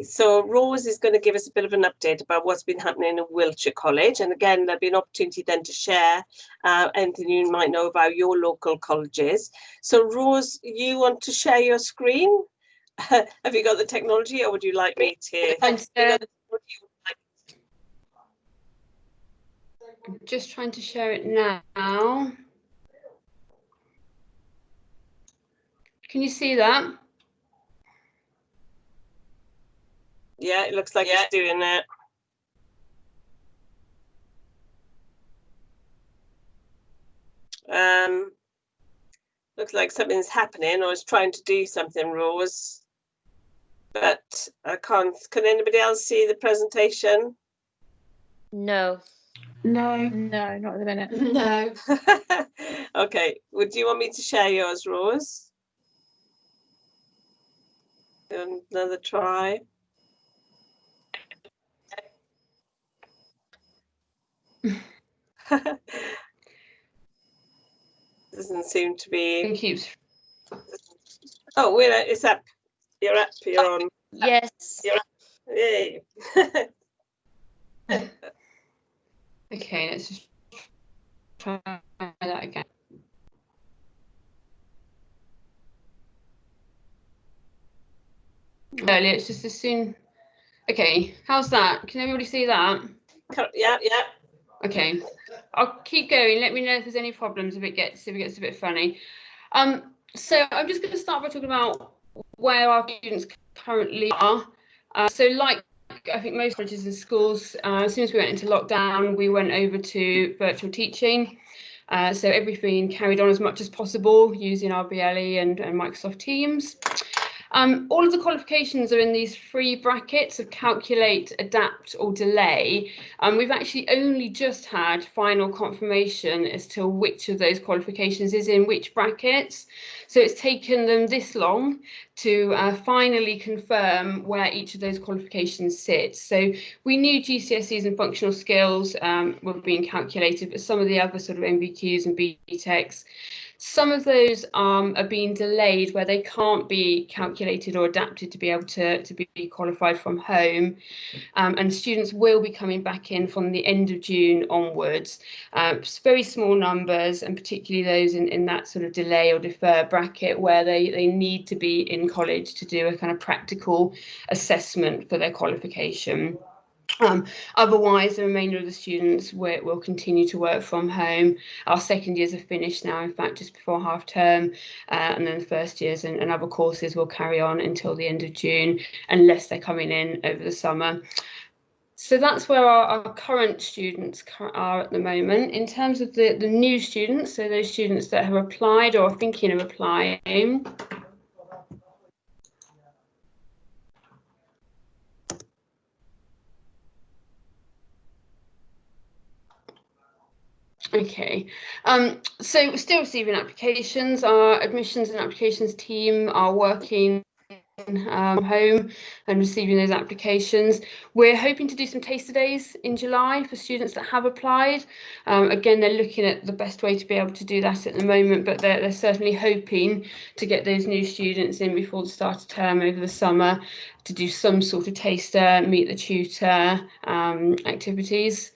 so Rose is going to give us a bit of an update about what's been happening in Wiltshire College. And again, there'll be an opportunity then to share anything you might know about your local colleges. So Rose, you want to share your screen? Have you got the technology, or would you like me to? I'm just trying to share it now. Can you see that? Yeah, it looks like it's doing it. Looks like something's happening, or it's trying to do something, Rose. But I can't. Can anybody else see the presentation? No. No. No, not at the minute. No. Okay. Would you want me to share yours, Rose? Another try. Doesn't seem to be. It keeps. Oh, it's up. You're up. You're on. Yes. You're up. Yay. Okay, let's just try that again. Earlier, it's just as soon. Okay, how's that? Can everybody see that? Yeah, yeah. Okay, I'll keep going. Let me know if there's any problems if it gets a bit funny. So I'm just going to start by talking about where our students currently are. So like I think most colleges and schools, as soon as we went into lockdown, we went over to virtual teaching. So everything carried on as much as possible using our BLE and Microsoft Teams. All of the qualifications are in these three brackets of calculate, adapt or delay. We've actually only just had final confirmation as to which of those qualifications is in which brackets. So it's taken them this long to finally confirm where each of those qualifications sits. So we knew GCSEs and functional skills were being calculated, but some of the other sort of MVQs and BTECs, some of those are being delayed where they can't be calculated or adapted to be able to be qualified from home. And students will be coming back in from the end of June onwards. Very small numbers, and particularly those in that sort of delay or defer bracket where they need to be in college to do a kind of practical assessment for their qualification. Otherwise, the remainder of the students will continue to work from home. Our second years are finished now, in fact, just before half term, and then the first years and other courses will carry on until the end of June, unless they're coming in over the summer. So that's where our current students are at the moment. In terms of the new students, so those students that have applied or are thinking of applying, okay, so we're still receiving applications. Our admissions and applications team are working home and receiving those applications. We're hoping to do some taster days in July for students that have applied. Again, they're looking at the best way to be able to do that at the moment, but they're certainly hoping to get those new students in before the start of term over the summer to do some sort of taster, meet the tutor activities.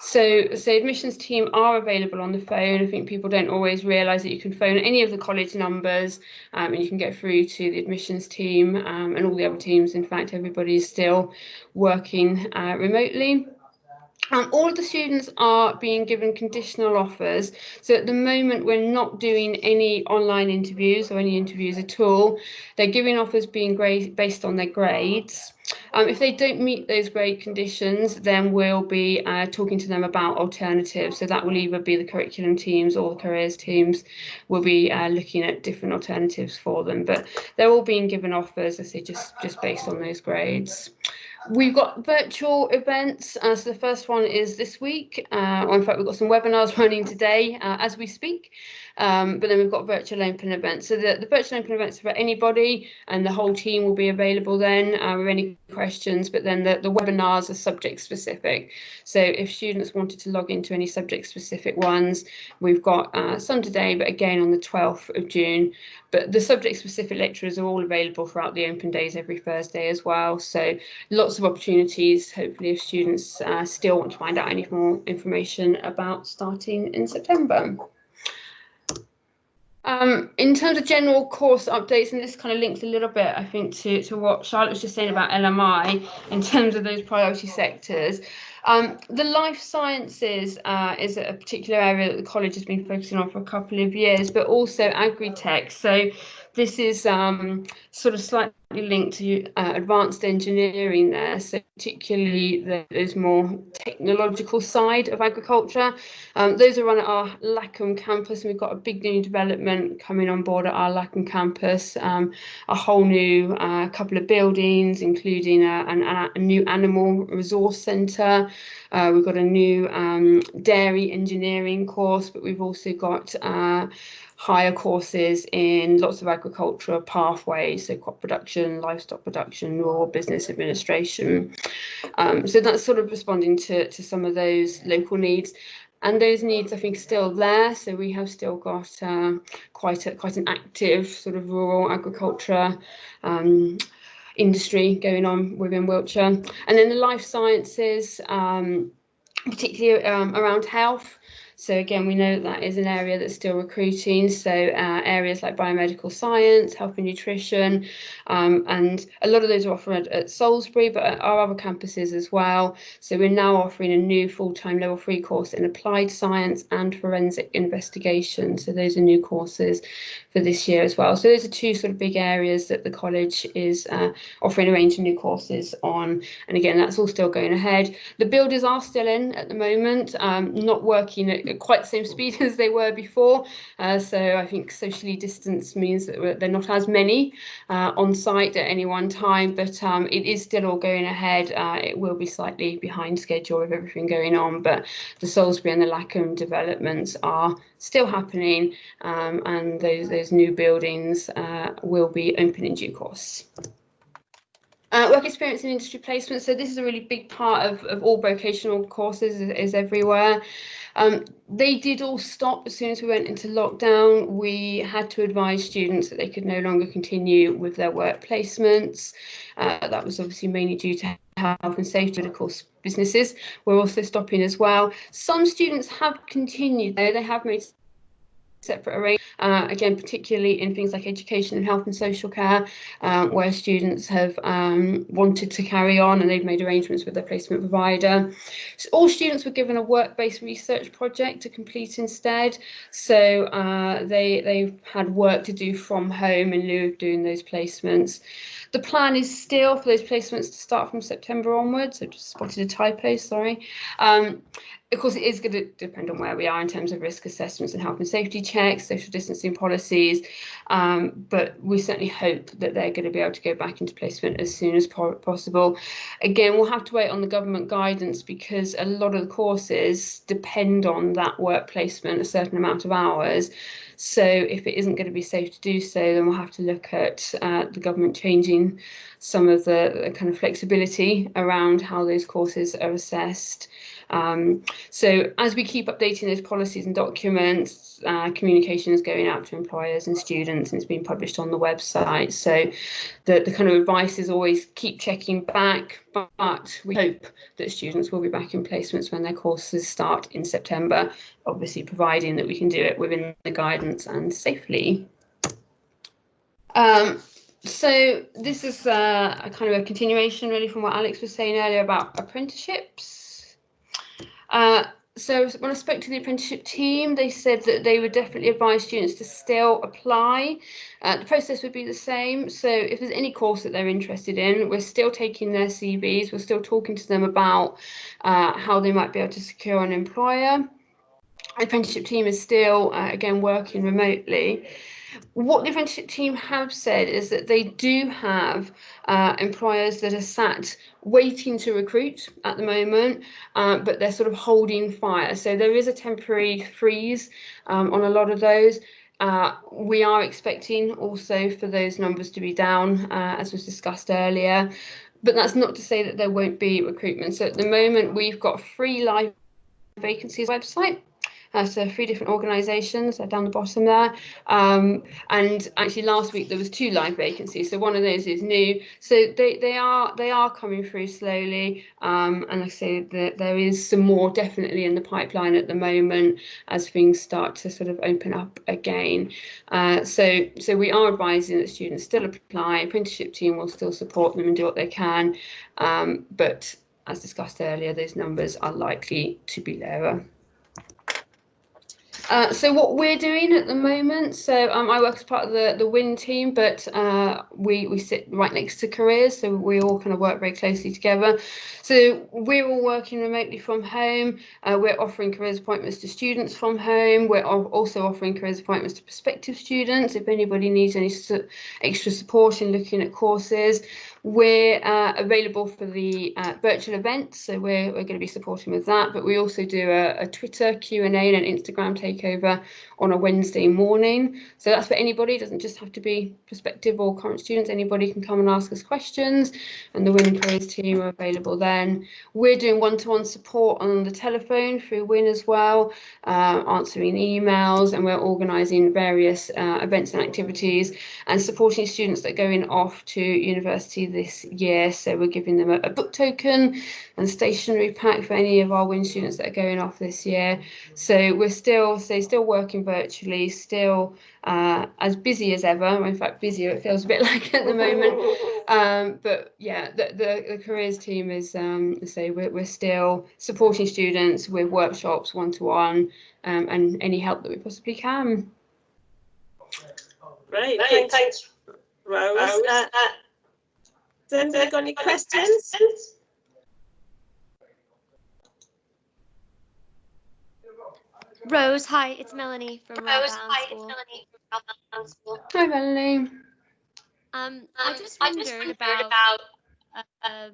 So admissions team are available on the phone. I think people don't always realise that you can phone any of the college numbers and you can get through to the admissions team and all the other teams. In fact, everybody is still working remotely. All of the students are being given conditional offers. So at the moment, we're not doing any online interviews or any interviews at all. They're giving offers being based on their grades. If they don't meet those grade conditions, then we'll be talking to them about alternatives. So that will either be the curriculum teams or the careers teams will be looking at different alternatives for them. But they're all being given offers, I say, just based on those grades. We've got virtual events. So the first one is this week. Or in fact, we've got some webinars running today as we speak. But then we've got virtual open events. So the virtual open events are for anybody, and the whole team will be available then with any questions. But then the webinars are subject specific. So if students wanted to log into any subject specific ones, we've got some today, but again on the 12th of June. But the subject specific lecturers are all available throughout the open days every Thursday as well. So lots of opportunities, hopefully, if students still want to find out any more information about starting in September. In terms of general course updates, and this kind of links a little bit, I think, to what Charlotte was just saying about LMI in terms of those priority sectors. The life sciences is a particular area that the college has been focusing on for a couple of years, but also agri-tech. So this is sort of slightly linked to advanced engineering there, so particularly there's more technological side of agriculture. Those are run at our Lackham campus, and we've got a big new development coming on board at our Lackham campus, a whole new couple of buildings, including a new animal resource centre. We've got a new dairy engineering course, but we've also got higher courses in lots of agricultural pathways, so crop production, livestock production, rural business administration. So that's sort of responding to some of those local needs. And those needs, I think, are still there. So we have still got quite an active sort of rural agriculture industry going on within Wiltshire. And then the life sciences, particularly around health. So again, we know that is an area that's still recruiting. So areas like biomedical science, health and nutrition, and a lot of those are offered at Salisbury, but at our other campuses as well. So we're now offering a new full-time level 3 course in applied science and forensic investigation. So those are new courses for this year as well. So those are two sort of big areas that the college is offering a range of new courses on. And again, that's all still going ahead. The builders are still in at the moment, not working at quite the same speed as they were before. So I think socially distanced means that they're not as many on site at any one time, but it is still all going ahead. It will be slightly behind schedule with everything going on, but the Salisbury and the Lackham developments are still happening, and those new buildings will be open in due course. Work experience and industry placement. So this is a really big part of all vocational courses, is everywhere. They did all stop as soon as we went into lockdown. We had to advise students that they could no longer continue with their work placements. That was obviously mainly due to health and safety, and of course businesses were also stopping as well. Some students have continued though. They have made separate arrangements, again, particularly in things like education and health and social care, where students have wanted to carry on and they've made arrangements with their placement provider. So all students were given a work-based research project to complete instead. So they've had work to do from home in lieu of doing those placements. The plan is still for those placements to start from September onwards. I just spotted a typo, sorry. Of course, it is going to depend on where we are in terms of risk assessments and health and safety checks, social distancing policies, but we certainly hope that they're going to be able to go back into placement as soon as possible. Again, we'll have to wait on the government guidance because a lot of the courses depend on that work placement, a certain amount of hours. So if it isn't going to be safe to do so, then we'll have to look at the government changing some of the kind of flexibility around how those courses are assessed. So as we keep updating those policies and documents, communication is going out to employers and students, and it's being published on the website. So the kind of advice is always keep checking back, but we hope that students will be back in placements when their courses start in September, obviously providing that we can do it within the guidance and safely. So this is a kind of a continuation really from what Alex was saying earlier about apprenticeships. So when I spoke to the apprenticeship team, they said that they would definitely advise students to still apply. The process would be the same. So if there's any course that they're interested in, we're still taking their CVs. We're still talking to them about how they might be able to secure an employer. The apprenticeship team is still, again, working remotely. What the apprenticeship team have said is that they do have employers that are sat waiting to recruit at the moment, but they're sort of holding fire. So there is a temporary freeze on a lot of those. We are expecting also for those numbers to be down, as was discussed earlier. But that's not to say that there won't be recruitment. So at the moment, we've got 3 live vacancies website. So 3 different organisations down the bottom there, and actually last week there was 2 live vacancies, so one of those is new. So they are coming through slowly, and like I say, there is some more definitely in the pipeline at the moment as things start to sort of open up again. So we are advising that students still apply. Apprenticeship team will still support them and do what they can, but as discussed earlier, those numbers are likely to be lower. So what we're doing at the moment, so I work as part of the WIN team, but we sit right next to careers, so we all kind of work very closely together. So we're all working remotely from home. We're offering careers appointments to students from home. We're also offering careers appointments to prospective students if anybody needs any extra support in looking at courses. We're available for the virtual events, so we're going to be supporting with that, but we also do a Twitter Q&A and an Instagram takeover on a Wednesday morning. So that's for anybody, it doesn't just have to be prospective or current students, anybody can come and ask us questions, and the WIN Careers team are available then. We're doing one-to-one support on the telephone through WIN as well, answering emails, and we're organising various events and activities and supporting students that are going off to university this year. So we're giving them a book token and stationery pack for any of our WIN students that are going off this year. So we're still working virtually, still as busy as ever. In fact, busier it feels a bit like at the moment. But yeah, the careers team is we're still supporting students with workshops, one-to-one, and any help that we possibly can. Great, thanks, Rose. Has anybody got any questions? Rose, hi, it's Melanie from Royal School. Hi, Melanie. I just wondered about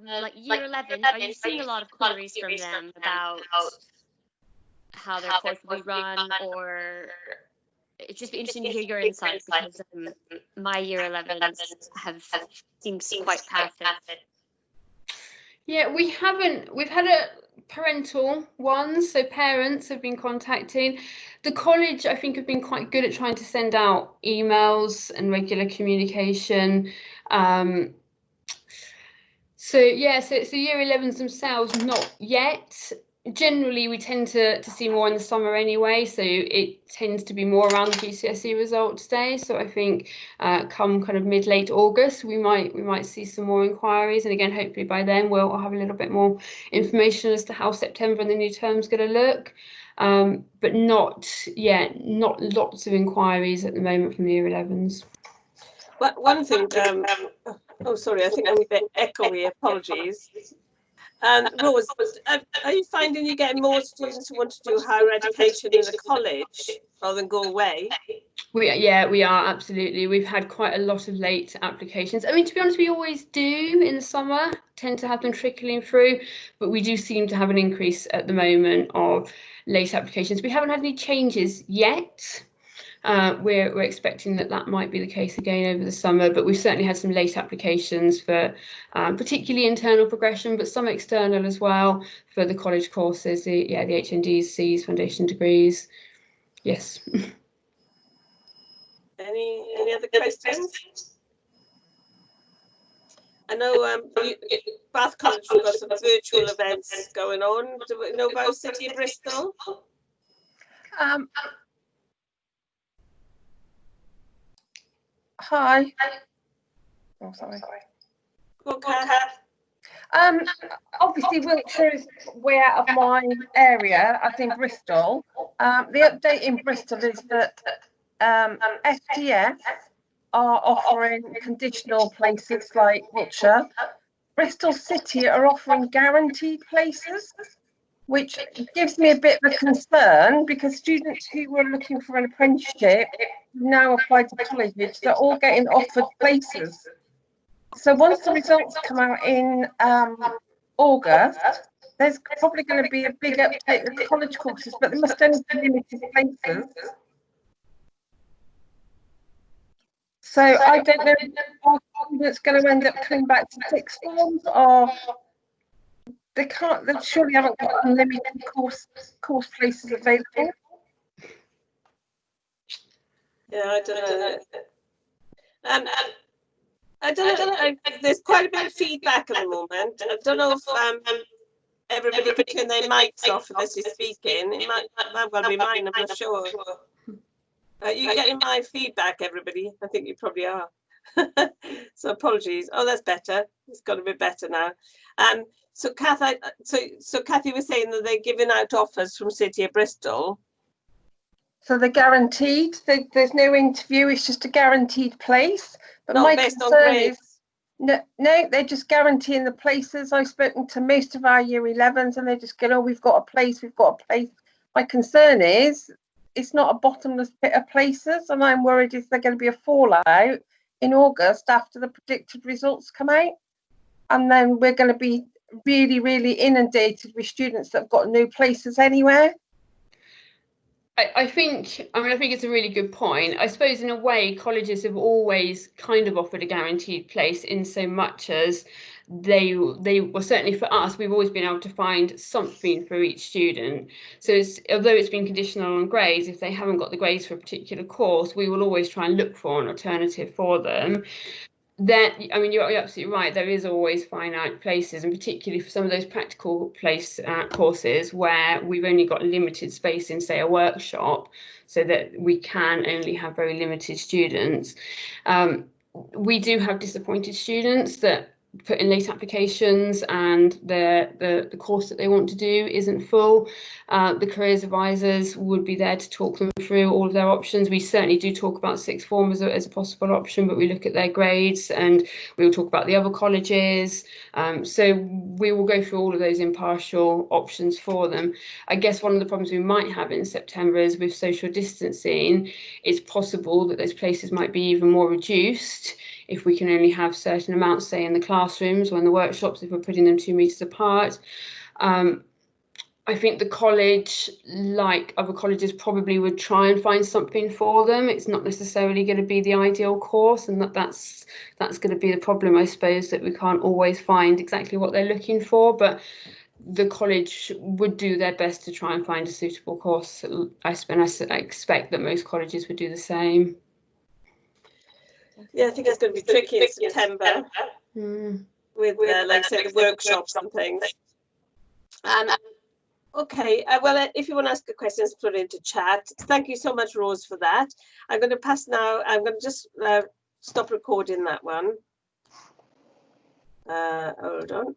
like year 11. Are you seeing a lot of queries from them about how their course will be run, or it's just be interesting to hear your insights, because my year 11s have seemed quite passive. Yeah, we've had a parental ones, so parents have been contacting. The college, I think, have been quite good at trying to send out emails and regular communication. So year 11s themselves, not yet. Generally, we tend to see more in the summer anyway, so it tends to be more around the GCSE results day. So I think come kind of mid-late August, we might see some more inquiries, and again, hopefully by then we'll have a little bit more information as to how September and the new term's going to look. But not lots of inquiries at the moment from the year 11s. Well, one thing, oh sorry, I think I'm a bit echoey, apologies. Rose, are you finding you're getting more students who want to do higher education in the college rather than go away? We are, absolutely. We've had quite a lot of late applications. I mean, to be honest, we always do in the summer, tend to have them trickling through, but we do seem to have an increase at the moment of late applications. We haven't had any changes yet. We're expecting that might be the case again over the summer, but we've certainly had some late applications for particularly internal progression, but some external as well for the college courses, the HNDs, Cs, foundation degrees. Yes. Any other questions? I know Bath College have got some virtual events going on. Do we know about City of Bristol? Hi. Oh, sorry. Okay. Obviously Wiltshire is way out of my area, as in Bristol. The update in Bristol is that STF are offering conditional places like Wiltshire. Bristol City are offering guaranteed places. which gives me a bit of a concern, because students who were looking for an apprenticeship now applied to colleges, they're all getting offered places. So once the results come out in August, there's probably going to be a big uptake of college courses, but there must only be limited places. So I don't know if our students going to end up coming back to sixth forms, or they can't. They surely haven't got unlimited course places available. Yeah, I don't know. I don't know. There's quite a bit of feedback at the moment. I don't know if everybody can turn their mics off unless you're speaking. It might well be mine. I'm not sure. Are you getting my feedback, everybody? I think you probably are. So apologies. Oh, that's better. It's got a bit better now. So Kathy was saying that they're giving out offers from City of Bristol. So they're guaranteed. There's no interview. It's just a guaranteed place. But Not my based on concern grades. is no, they're just guaranteeing the places. I've spoken to most of our year 11s, and they just go, "Oh, we've got a place. We've got a place." My concern is it's not a bottomless pit of places, and I'm worried is there going to be a fallout in August after the predicted results come out, and then we're going to be really, really inundated with students that have got no places anywhere. I think it's a really good point. I suppose in a way, colleges have always kind of offered a guaranteed place, in so much as they well, certainly for us, we've always been able to find something for each student. So although it's been conditional on grades, if they haven't got the grades for a particular course, we will always try and look for an alternative for them. Then, I mean, you're absolutely right. There is always finite places, and particularly for some of those practical place courses where we've only got limited space in, say, a workshop, so that we can only have very limited students. We do have disappointed students that put in late applications and the course that they want to do isn't full. The careers advisors would be there to talk them through all of their options. We certainly do talk about sixth form as a possible option, but we look at their grades and we will talk about the other colleges. So we will go through all of those impartial options for them. I guess one of the problems we might have in September is with social distancing, it's possible that those places might be even more reduced if we can only have certain amounts, say, in the classrooms or in the workshops, if we're putting them 2 meters apart. I think the college, like other colleges, probably would try and find something for them. It's not necessarily going to be the ideal course, and that's going to be the problem, I suppose, that we can't always find exactly what they're looking for. But the college would do their best to try and find a suitable course. I expect that most colleges would do the same. Yeah, I think it's going to be tricky in September with, like I said, the workshops and things. Okay, well, if you want to ask a question, put it into chat. Thank you so much, Rose, for that. I'm going to pass now. I'm going to just stop recording that one. Hold on.